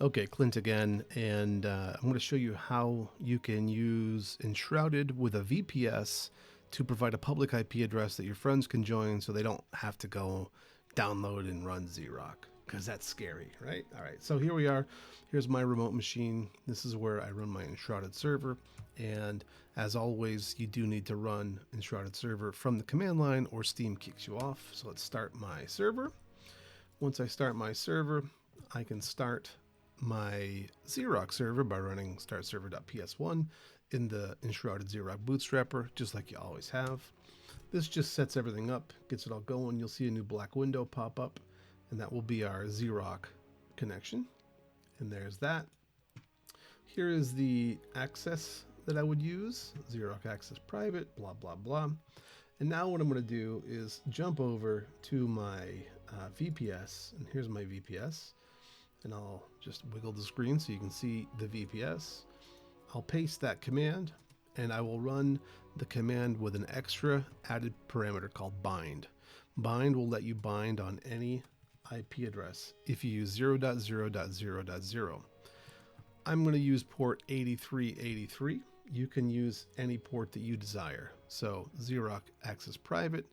Okay, Clint again, and I'm going to show you how you can use Enshrouded with a VPS to provide a public IP address that your friends can join so they don't have to go download and run zrok, because that's scary, right? All right, so here we are. Here's my remote machine. This is where I run my Enshrouded server, and as always, you do need to run Enshrouded server from the command line or Steam kicks you off. So let's start my server. Once I start my server, I can start my zrok server by running start server.ps1 in the Enshrouded zrok bootstrapper, just like you always have. This just sets everything up, gets it all going. You'll see a new black window pop up, and that will be our zrok connection. And there's that. Here is the access that I would use, zrok access private, blah, blah, blah. And now what I'm going to do is jump over to my VPS, and here's my VPS. And I'll just wiggle the screen so you can see the VPS. I'll paste that command, and I will run the command with an extra added parameter called bind. Bind will let you bind on any IP address if you use 0.0.0.0. I'm going to use port 8383. You can use any port that you desire. So zrok access private,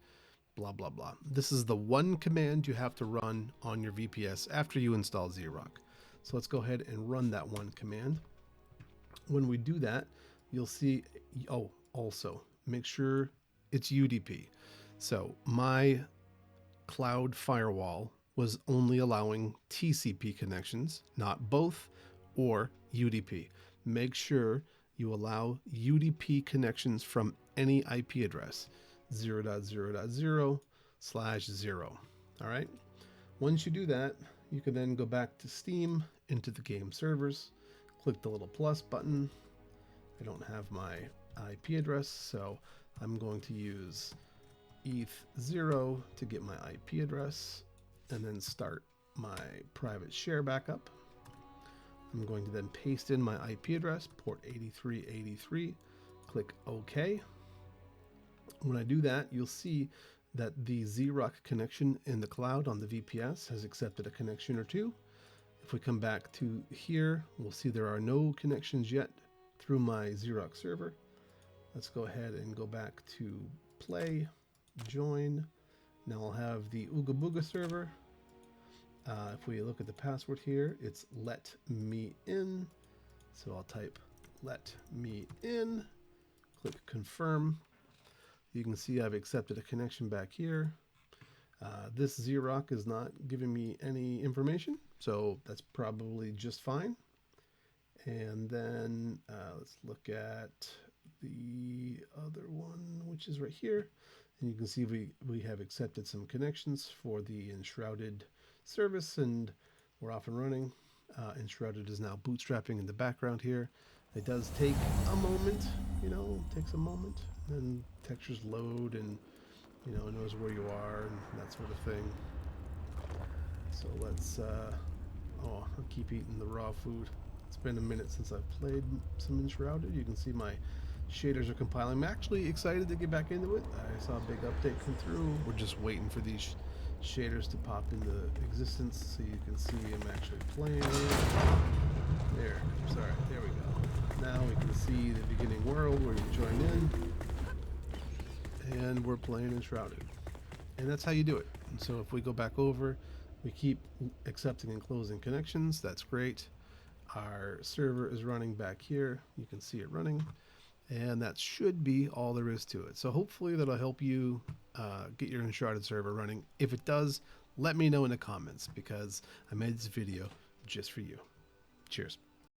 blah, blah, blah. This is the one command you have to run on your VPS after you install zrok. So let's go ahead and run that one command. When we do that, you'll see, oh, also make sure it's UDP. So my cloud firewall was only allowing TCP connections, not both or UDP. Make sure you allow UDP connections from any IP address. 0.0.0/0. All right. Once you do that, you can then go back to Steam into the game servers, click the little plus button. I don't have my IP address, so I'm going to use eth0 to get my IP address and then start my private share backup. I'm going to then paste in my IP address, port 8383, click OK. When I do that, you'll see that the zrok connection in the cloud on the VPS has accepted a connection or two. If we come back to here, we'll see there are no connections yet through my zrok server. Let's go ahead and go back to play, join. Now I'll have the Ooga Booga server. If we look at the password here, it's let me in. So I'll type let me in, click confirm. You can see I've accepted a connection back here. This zrok is not giving me any information, so that's probably just fine. And then let's look at the other one, which is right here. And you can see we have accepted some connections for the Enshrouded service, and we're off and running. Enshrouded is now bootstrapping in the background here. It does take a moment, takes a moment. Then textures load and, it knows where you are and that sort of thing. So let's, I'll keep eating the raw food. It's been a minute since I've played some Enshrouded. You can see my shaders are compiling. I'm actually excited to get back into it. I saw a big update come through. We're just waiting for these shaders to pop into existence so you can see I'm actually playing. There we go. Now we can see the beginning world where you join in, and we're playing Enshrouded. And that's how you do it. And so if we go back over, we keep accepting and closing connections. That's great. Our server is running back here. You can see it running. And that should be all there is to it. So hopefully that'll help you get your Enshrouded server running. If it does, let me know in the comments, because I made this video just for you. Cheers.